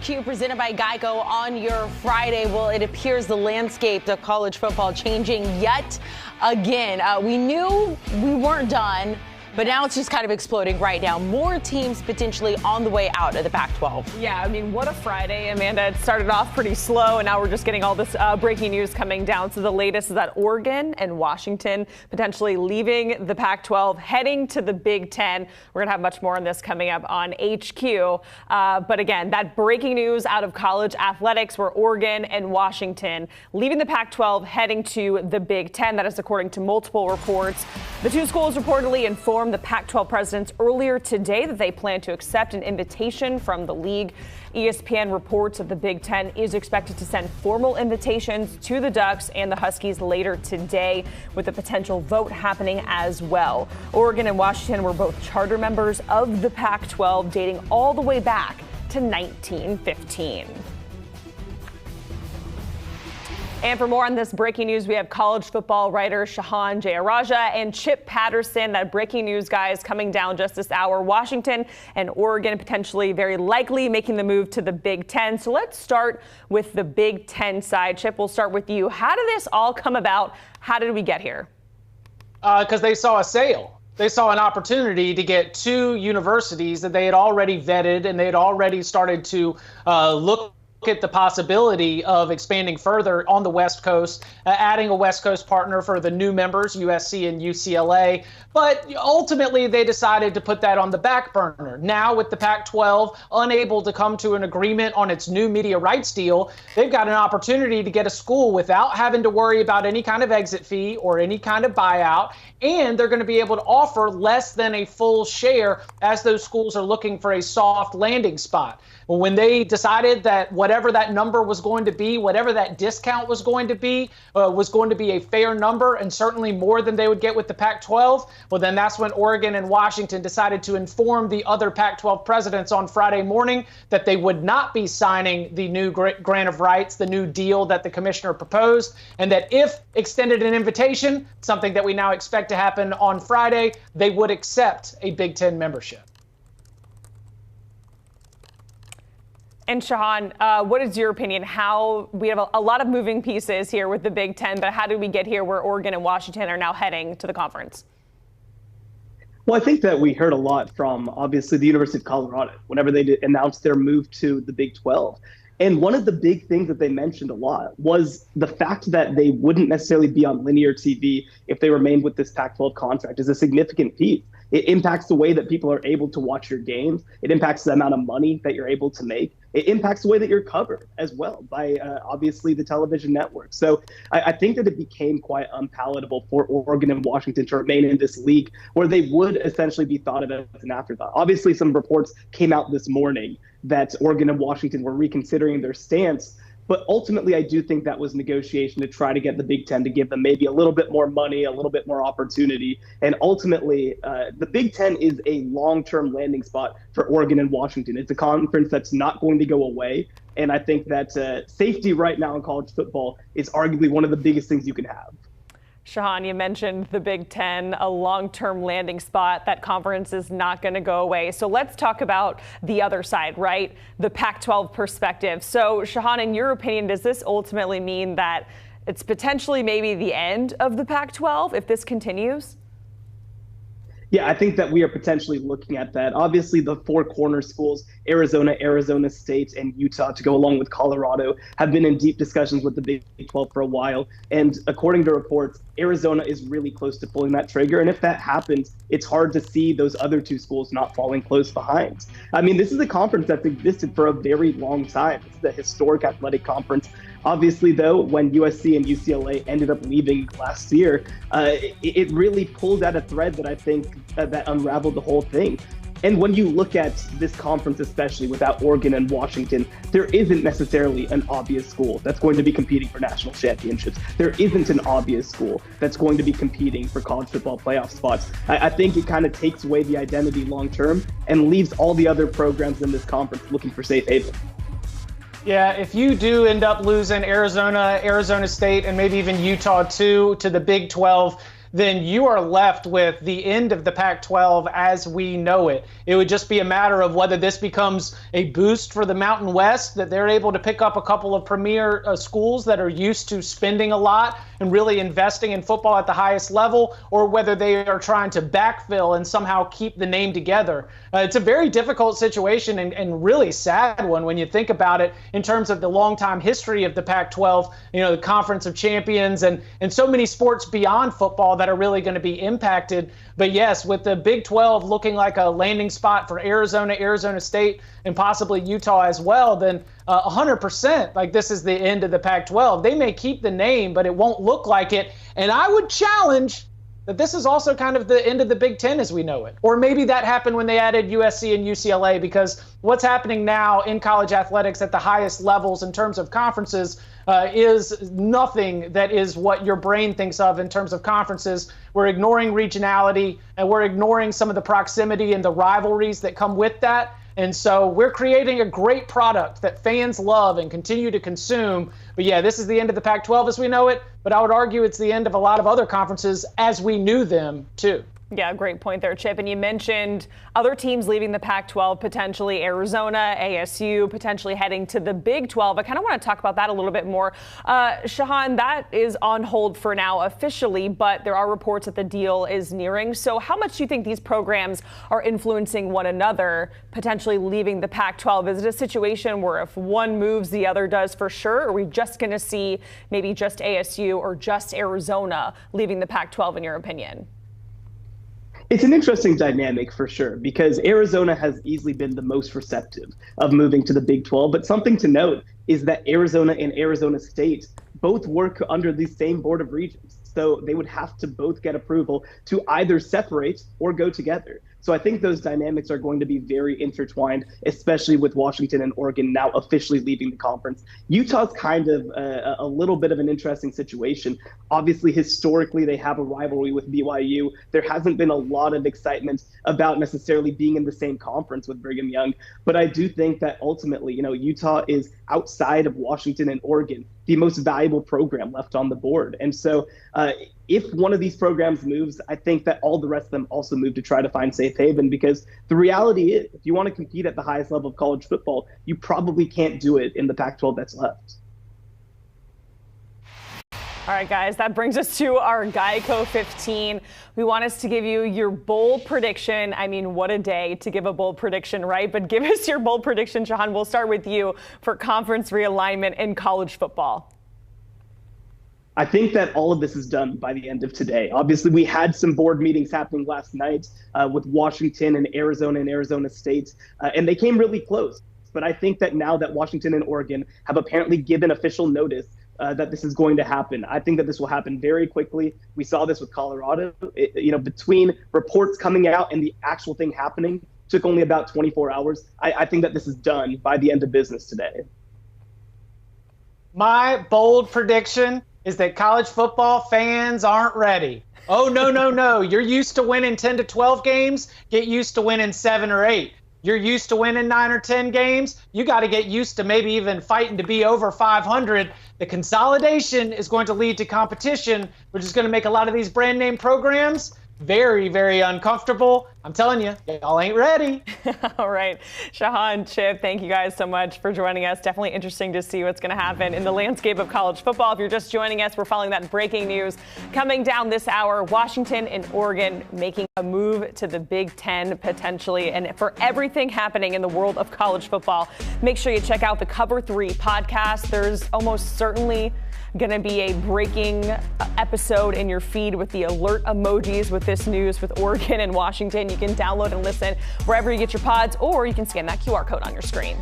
HQ presented by Geico on your Friday. Well, it appears the landscape of college football changing yet again. We knew we weren't done, but now it's just kind of exploding right now. More teams potentially on the way out of the Pac-12. Yeah, I mean, what a Friday, Amanda. It started off pretty slow, and now we're just getting all this breaking news coming down. So the latest is that Oregon and Washington potentially leaving the Pac-12, heading to the Big Ten. We're going to have much more on this coming up on HQ. But again, that breaking news out of college athletics where Oregon and Washington leaving the Pac-12, heading to the Big Ten. That is according to multiple reports. The two schools reportedly informed the Pac-12 presidents earlier today that they plan to accept an invitation from the league. ESPN reports that the Big Ten is expected to send formal invitations to the Ducks and the Huskies later today, with a potential vote happening as well. Oregon and Washington were both charter members of the Pac-12 dating all the way back to 1915. And for more on this breaking news, we have college football writer Shahan Jayaraja and Chip Patterson. That breaking news, guys, coming down just this hour. Washington and Oregon potentially very likely making the move to the Big Ten. So let's start with the Big Ten side. Chip, we'll start with you. How did this all come about? How did we get here? Because they saw a sale. They saw an opportunity to get two universities that they had already vetted, and they had already started to look at the possibility of expanding further on the West Coast, adding a West Coast partner for the new members, USC and UCLA. But ultimately, they decided to put that on the back burner. Now, with the Pac-12 unable to come to an agreement on its new media rights deal, they've got an opportunity to get a school without having to worry about any kind of exit fee or any kind of buyout. And they're going to be able to offer less than a full share as those schools are looking for a soft landing spot. Well, when they decided that whatever that number was going to be, whatever that discount was going to be a fair number and certainly more than they would get with the Pac-12, well, then that's when Oregon and Washington decided to inform the other Pac-12 presidents on Friday morning that they would not be signing the new grant of rights, the new deal that the commissioner proposed, and that if extended an invitation, something that we now expect to happen on Friday, they would accept a Big Ten membership. And Shahan, what is your opinion? How we have a lot of moving pieces here with the Big Ten, but how did we get here where Oregon and Washington are now heading to the conference? Well, I think that we heard a lot from, obviously, the University of Colorado whenever they announced their move to the Big 12. And one of the big things that they mentioned a lot was the fact that they wouldn't necessarily be on linear TV if they remained with this Pac-12 contract is a significant piece. It impacts the way that people are able to watch your games. It impacts the amount of money that you're able to make. It impacts the way that you're covered as well by, obviously, the television network. So I think that it became quite unpalatable for Oregon and Washington to remain in this league where they would essentially be thought of as an afterthought. Obviously, some reports came out this morning that Oregon and Washington were reconsidering their stance. But ultimately, I do think that was negotiation to try to get the Big Ten to give them maybe a little bit more money, a little bit more opportunity. And ultimately, the Big Ten is a long-term landing spot for Oregon and Washington. It's a conference that's not going to go away. And I think that safety right now in college football is arguably one of the biggest things you can have. Shahan, you mentioned the Big Ten, a long-term landing spot. That conference is not going to go away. So let's talk about the other side, right? The Pac-12 perspective. So Shahan, in your opinion, does this ultimately mean that it's potentially maybe the end of the Pac-12 if this continues? Yeah, I think that we are potentially looking at that. Obviously, the four corner schools, Arizona, Arizona State, and Utah, to go along with Colorado, have been in deep discussions with the Big 12 for a while. And according to reports, Arizona is really close to pulling that trigger. And if that happens, it's hard to see those other two schools not falling close behind. I mean, this is a conference that's existed for a very long time. This is a historic athletic conference. Obviously, though, when USC and UCLA ended up leaving last year, it really pulled at a thread that I think that unraveled the whole thing. And when you look at this conference, especially without Oregon and Washington, there isn't necessarily an obvious school that's going to be competing for national championships. There isn't an obvious school that's going to be competing for college football playoff spots. I think it kind of takes away the identity long term and leaves all the other programs in this conference looking for safe haven. Yeah, if you do end up losing Arizona, Arizona State, and maybe even Utah too to the Big 12, then you are left with the end of the Pac-12 as we know it. It would just be a matter of whether this becomes a boost for the Mountain West, that they're able to pick up a couple of premier schools that are used to spending a lot and really investing in football at the highest level, or whether they are trying to backfill and somehow keep the name together. It's a very difficult situation and really sad one when you think about it in terms of the long-time history of the Pac-12, the Conference of Champions and so many sports beyond football that are really going to be impacted. But yes, with the Big 12 looking like a landing spot for Arizona, Arizona State, and possibly Utah as well, then 100%, like this is the end of the Pac-12. They may keep the name, but it won't look like it. And I would challenge that this is also kind of the end of the Big Ten as we know it. Or maybe that happened when they added USC and UCLA, because what's happening now in college athletics at the highest levels in terms of conferences is nothing that is what your brain thinks of in terms of conferences. We're ignoring regionality, and we're ignoring some of the proximity and the rivalries that come with that. And so we're creating a great product that fans love and continue to consume. But yeah, this is the end of the Pac-12 as we know it. But I would argue it's the end of a lot of other conferences as we knew them, too. Yeah, great point there, Chip. And you mentioned other teams leaving the Pac-12, potentially Arizona, ASU, potentially heading to the Big 12. I kind of want to talk about that a little bit more. Shahan, that is on hold for now officially, but there are reports that the deal is nearing. So how much do you think these programs are influencing one another, potentially leaving the Pac-12? Is it a situation where if one moves, the other does for sure? Or are we just going to see maybe just ASU or just Arizona leaving the Pac-12, in your opinion? It's an interesting dynamic for sure, because Arizona has easily been the most receptive of moving to the Big 12. But something to note is that Arizona and Arizona State both work under the same Board of Regents. So they would have to both get approval to either separate or go together. So I think those dynamics are going to be very intertwined, especially with Washington and Oregon now officially leaving the conference. Utah's kind of a little bit of an interesting situation. Obviously, historically, they have a rivalry with BYU. There hasn't been a lot of excitement about necessarily being in the same conference with Brigham Young. But I do think that ultimately, Utah is outside of Washington and Oregon, the most valuable program left on the board. And so if one of these programs moves, I think that all the rest of them also move to try to find safe haven, because the reality is, if you want to compete at the highest level of college football, you probably can't do it in the Pac-12 that's left. All right, guys, that brings us to our Geico 15. We want us to give you your bold prediction. I mean, what a day to give a bold prediction, right? But give us your bold prediction, Shahan. We'll start with you for conference realignment in college football. I think that all of this is done by the end of today. Obviously, we had some board meetings happening last night with Washington and Arizona State, and they came really close. But I think that now that Washington and Oregon have apparently given official notice that this is going to happen, I think that this will happen very quickly. We saw this with Colorado. Between reports coming out and the actual thing happening, took only about 24 hours. I think that this is done by the end of business today. My bold prediction is that college football fans aren't ready. Oh, no. You're used to winning 10 to 12 games. Get used to winning 7 or 8. You're used to winning 9 or 10 games. You got to get used to maybe even fighting to be over 500. The consolidation is going to lead to competition, which is going to make a lot of these brand name programs very, very uncomfortable. I'm telling you, y'all ain't ready. All right. Shahan, Chip, thank you guys so much for joining us. Definitely interesting to see what's going to happen in the landscape of college football. If you're just joining us, we're following that breaking news coming down this hour. Washington and Oregon making a move to the Big Ten potentially. And for everything happening in the world of college football, make sure you check out the Cover 3 podcast. There's almost certainly going to be a breaking episode in your feed with the alert emojis with this news with Oregon and Washington. You can download and listen wherever you get your pods, or you can scan that QR code on your screen.